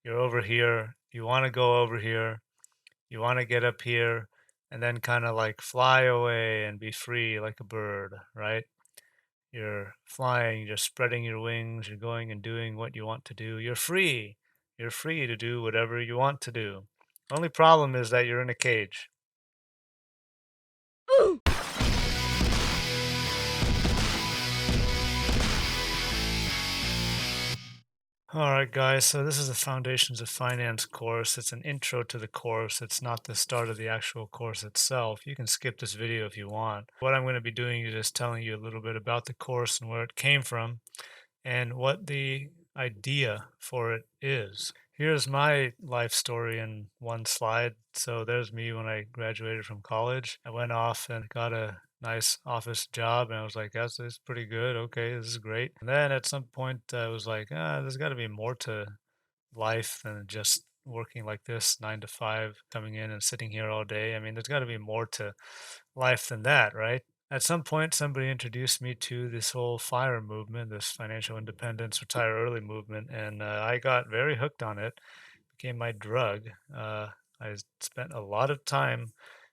You're over here, you want to go over here, you want to get up here, and then kind of like fly away and be free like a bird, right? You're flying, you're spreading your wings, you're going and doing what you want to do. You're free. You're free to do whatever you want to do. Only problem is that you're in a cage. All right, guys. So this is the Foundations of Finance course. It's an intro to the course. It's not the start of the actual course itself. You can skip this video if you want. What I'm going to be doing is just telling you a little bit about the course and where it came from and what the idea for it is. Here's my life story in one slide. So there's me when I graduated from college. I went off and got a nice office job, and I was like, that's this is pretty good. Okay, this is great. And then at some point, I was like, there's got to be more to life than just working like this 9 to 5, coming in and sitting here all day. I mean, there's got to be more to life than that, right? At some point, somebody introduced me to this whole FIRE movement, this financial independence, retire early movement, and I got very hooked on it. Became my drug. I spent a lot of time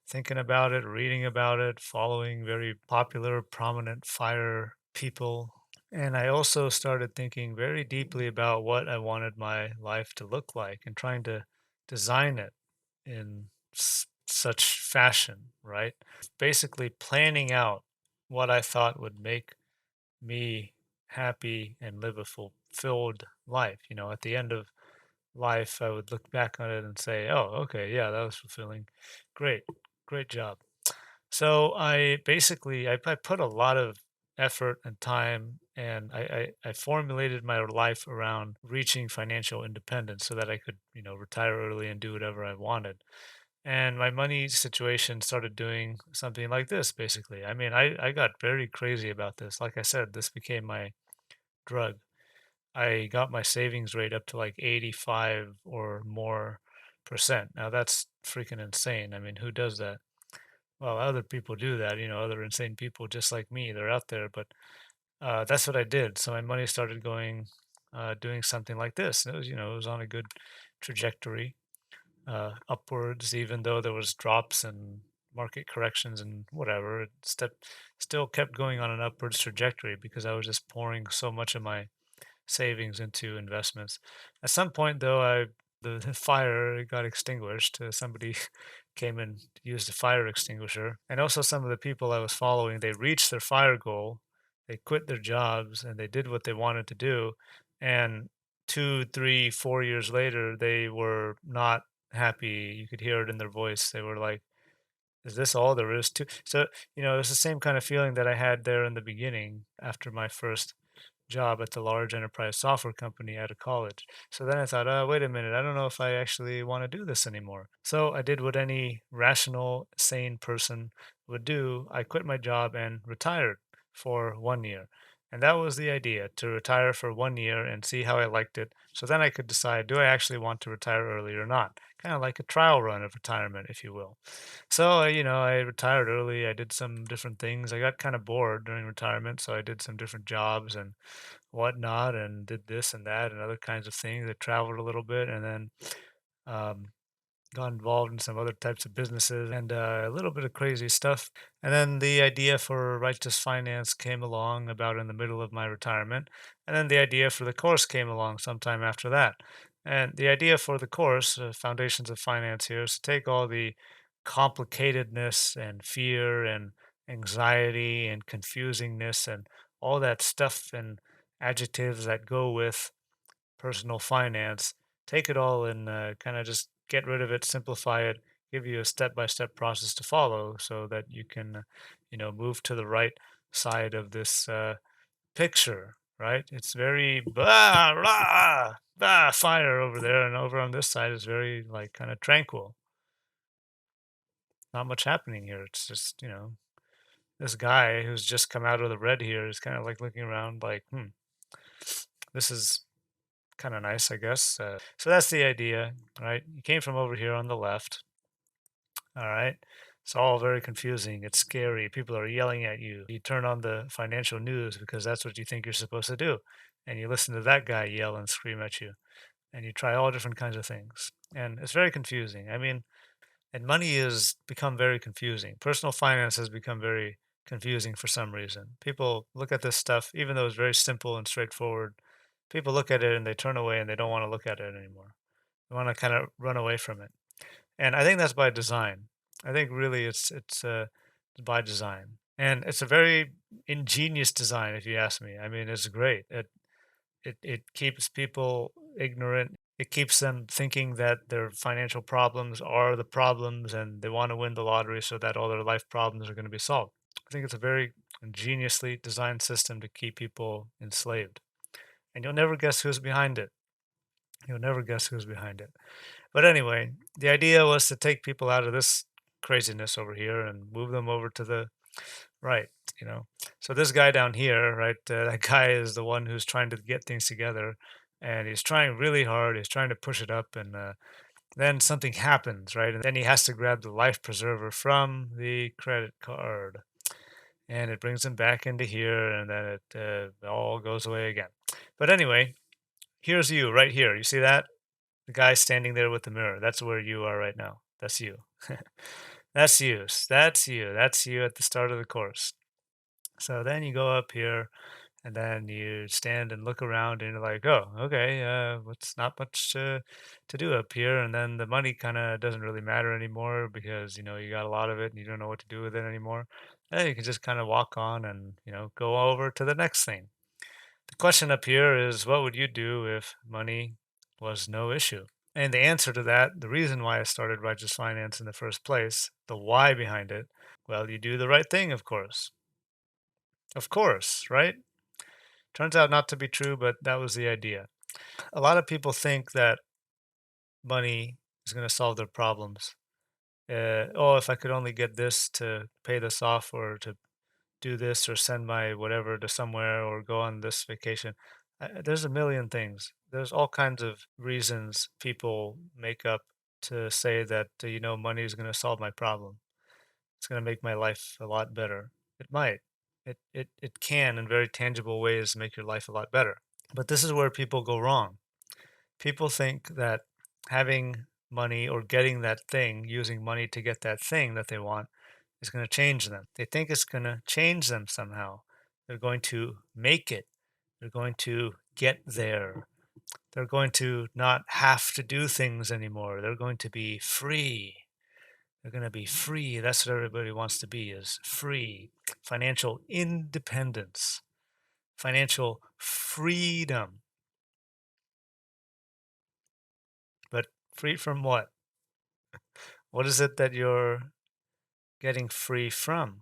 thinking about it, reading about it, following very popular, prominent FIRE people. And I also started thinking very deeply about what I wanted my life to look like and trying to design it in such fashion, right? Basically, planning out what I thought would make me happy and live a fulfilled life. You know, at the end of life, I would look back on it and say, oh, okay, yeah, that was fulfilling. Great, great job. So I basically I put a lot of effort and time, and I formulated my life around reaching financial independence so that I could, retire early and do whatever I wanted. And my money situation started doing something like this, basically. I mean, I got very crazy about this. Like I said, this became my drug. I got my savings rate up to like 85 or more percent. Now that's freaking insane. I mean, who does that? Well, other people do that, other insane people just like me. They're out there, but that's what I did. So my money started going, doing something like this. It was, it was on a good trajectory, upwards, even though there was drops and market corrections and whatever. Still kept going on an upwards trajectory because I was just pouring so much of my savings into investments. At some point, though, the fire got extinguished. Somebody came and used a fire extinguisher, and also some of the people I was following, they reached their fire goal. They quit their jobs and they did what they wanted to do. And 2, 3, 4 years later, they were not happy. You could hear it in their voice. They were like, "Is this all there is to?" So, it's the same kind of feeling that I had there in the beginning after my first job at the large enterprise software company out of college. So then I thought, wait a minute, I don't know if I actually want to do this anymore. So I did what any rational, sane person would do. I quit my job and retired for 1 year. And that was the idea, to retire for 1 year and see how I liked it. So then I could decide, do I actually want to retire early or not? Kind of like a trial run of retirement, if you will. So, I retired early. I did some different things. I got kind of bored during retirement, so I did some different jobs and whatnot, and did this and that and other kinds of things. I traveled a little bit, and then um, got involved in some other types of businesses and a little bit of crazy stuff. And then the idea for Righteous Finance came along about in the middle of my retirement. And then the idea for the course came along sometime after that. And the idea for the course, Foundations of Finance, here is to take all the complicatedness and fear and anxiety and confusingness and all that stuff and adjectives that go with personal finance, take it all and kind of just get rid of it, simplify it, give you a step-by-step process to follow so that you can, move to the right side of this picture, right? It's very blah, blah, blah, fire over there, and over on this side is very like kind of tranquil. Not much happening here. It's just, this guy who's just come out of the red here is kind of like looking around like, this is kind of nice, I guess. So that's the idea, right? You came from over here on the left, all right? It's all very confusing. It's scary. People are yelling at you. You turn on the financial news because that's what you think you're supposed to do. And you listen to that guy yell and scream at you. and you try all different kinds of things. And it's very confusing. I mean, and money has become very confusing. Personal finance has become very confusing for some reason. People look at this stuff, even though it's very simple and straightforward, people look at it and they turn away and they don't want to look at it anymore. They want to kind of run away from it. And I think that's by design. I think really it's by design. And it's a very ingenious design, if you ask me. I mean, it's great. It keeps people ignorant. It keeps them thinking that their financial problems are the problems and they want to win the lottery so that all their life problems are going to be solved. I think it's a very ingeniously designed system to keep people enslaved. And you'll never guess who's behind it. You'll never guess who's behind it. But anyway, the idea was to take people out of this craziness over here and move them over to the right, you know. So this guy down here, right, that guy is the one who's trying to get things together, and he's trying really hard. He's trying to push it up, and then something happens, right? And then he has to grab the life preserver from the credit card, and it brings him back into here, and then it all goes away again. But anyway, here's you right here. You see that? The guy standing there with the mirror. That's where you are right now. That's you. That's you. That's you. That's you at the start of the course. So then you go up here and then you stand and look around and you're like, oh, okay, what's not much to do up here. And then the money kind of doesn't really matter anymore because, you know, you got a lot of it and you don't know what to do with it anymore. And you can just kind of walk on and, you know, go over to the next thing. The question up here is, what would you do if money was no issue? And the answer to that, the reason why I started Righteous Finance in the first place, the why behind it, well, you do the right thing, of course. Of course, right? Turns out not to be true, but that was the idea. A lot of people think that money is going to solve their problems. Oh, if I could only get this to pay this off or to do this or send my whatever to somewhere or go on this vacation. There's a million things. There's all kinds of reasons people make up to say that, you know, money is going to solve my problem. It's going to make my life a lot better. It might. It can, in very tangible ways, make your life a lot better. But this is where people go wrong. People think that having money or getting that thing, using money to get that thing that they want, is going to change them. They think it's going to change them somehow. They're going to make it. They're going to get there. They're going to not have to do things anymore. They're going to be free. They're going to be free. That's what everybody wants to be, is free. Financial independence, financial freedom. But free from what? What is it that you're getting free from?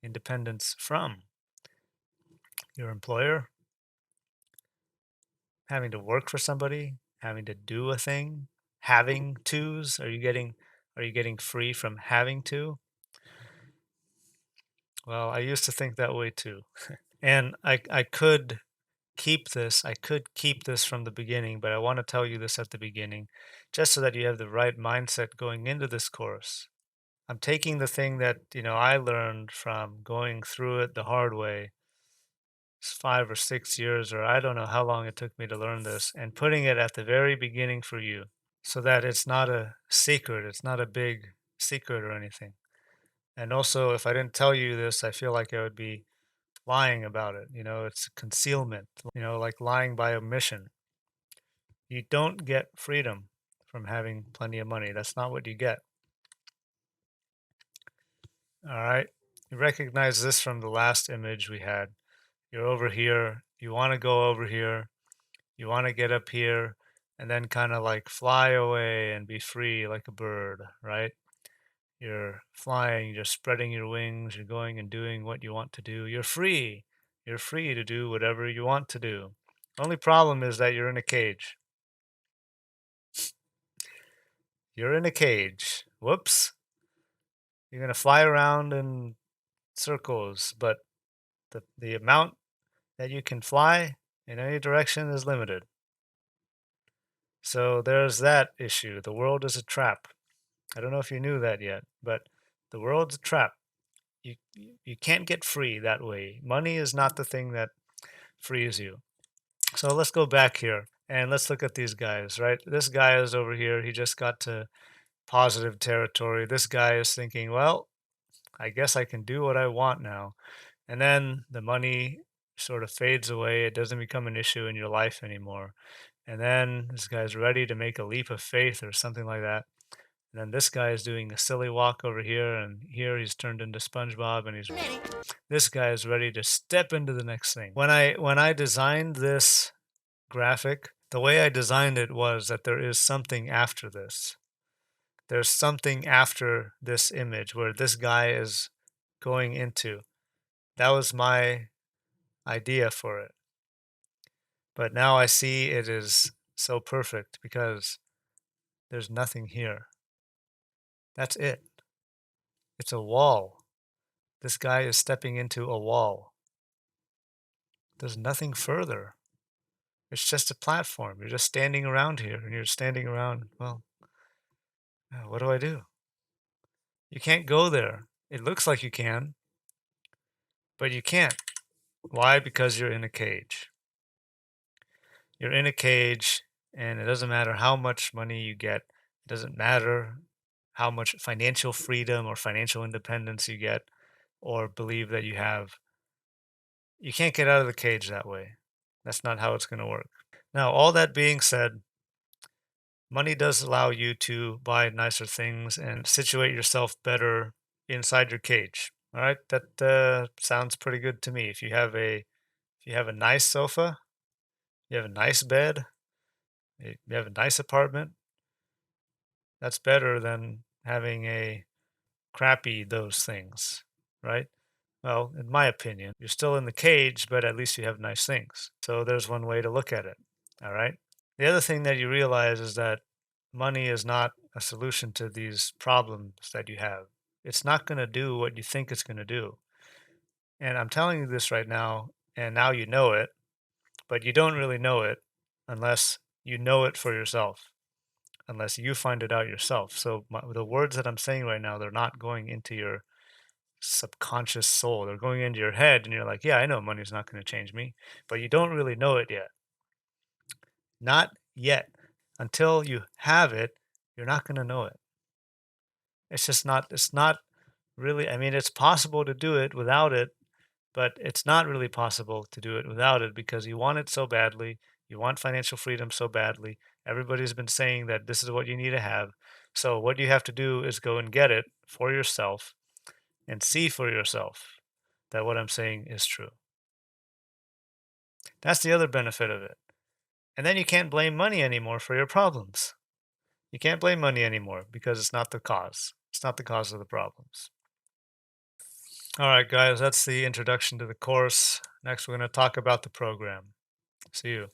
Independence from? Your employer? Having to work for somebody? Having to do a thing? Having tos? Are you getting free from having to? Well, I used to think that way too. And I could keep this from the beginning, but I want to tell you this at the beginning, just so that you have the right mindset going into this course. I'm taking the thing that, you know, I learned from going through it the hard way, 5 or 6 years, or I don't know how long it took me to learn this, and putting it at the very beginning for you so that it's not a secret. It's not a big secret or anything. And also, if I didn't tell you this, I feel like I would be lying about it. You know, it's concealment, you know, like lying by omission. You don't get freedom from having plenty of money. That's not what you get. All right. You recognize this from the last image we had. You're over here. You want to go over here. You want to get up here and then kind of like fly away and be free like a bird, right? You're flying, you're spreading your wings, you're going and doing what you want to do. You're free. You're free to do whatever you want to do. Only problem is that you're in a cage. You're in a cage. Whoops. You're going to fly around in circles, but the amount that you can fly in any direction is limited. So there's that issue. The world is a trap. I don't know if you knew that yet, but the world's a trap. You can't get free that way. Money is not the thing that frees you. So let's go back here. And let's look at these guys, right? This guy is over here. He just got to positive territory. This guy is thinking, well, I guess I can do what I want now. And then the money sort of fades away. It doesn't become an issue in your life anymore. And then this guy's ready to make a leap of faith or something like that. And then this guy is doing a silly walk over here, and here he's turned into SpongeBob, and this guy is ready to step into the next thing. When I designed this graphic, the way I designed it was that there is something after this. There's something after this image where this guy is going into. That was my idea for it. But now I see it is so perfect because there's nothing here. That's it. It's a wall. This guy is stepping into a wall. There's nothing further. It's just a platform. You're just standing around here and you're standing around, well, what do I do? You can't go there. It looks like you can, but you can't. Why? Because you're in a cage. You're in a cage, and it doesn't matter how much money you get. It doesn't matter how much financial freedom or financial independence you get or believe that you have. You can't get out of the cage that way. That's not how it's going to work. Now, all that being said, money does allow you to buy nicer things and situate yourself better inside your cage. All right, that sounds pretty good to me. If you have a nice sofa, you have a nice bed, you have a nice apartment, that's better than having a crappy those things, right? Well, in my opinion, you're still in the cage, but at least you have nice things. So there's one way to look at it. All right. The other thing that you realize is that money is not a solution to these problems that you have. It's not going to do what you think it's going to do. And I'm telling you this right now, and now you know it, but you don't really know it unless you know it for yourself, unless you find it out yourself. So the words that I'm saying right now, they're not going into your subconscious soul. They're going into your head, and you're like, yeah, I know money's not going to change me, but you don't really know it yet. Not yet. Until you have it, you're not going to know it. It's not really, I mean, it's possible to do it without it, but it's not really possible to do it without it because you want it so badly. You want financial freedom so badly. Everybody's been saying that this is what you need to have. So what you have to do is go and get it for yourself and see for yourself that what I'm saying is true. That's the other benefit of it. And then you can't blame money anymore for your problems. You can't blame money anymore because it's not the cause. It's not the cause of the problems. All right, guys, that's the introduction to the course. Next, we're going to talk about the program. See you.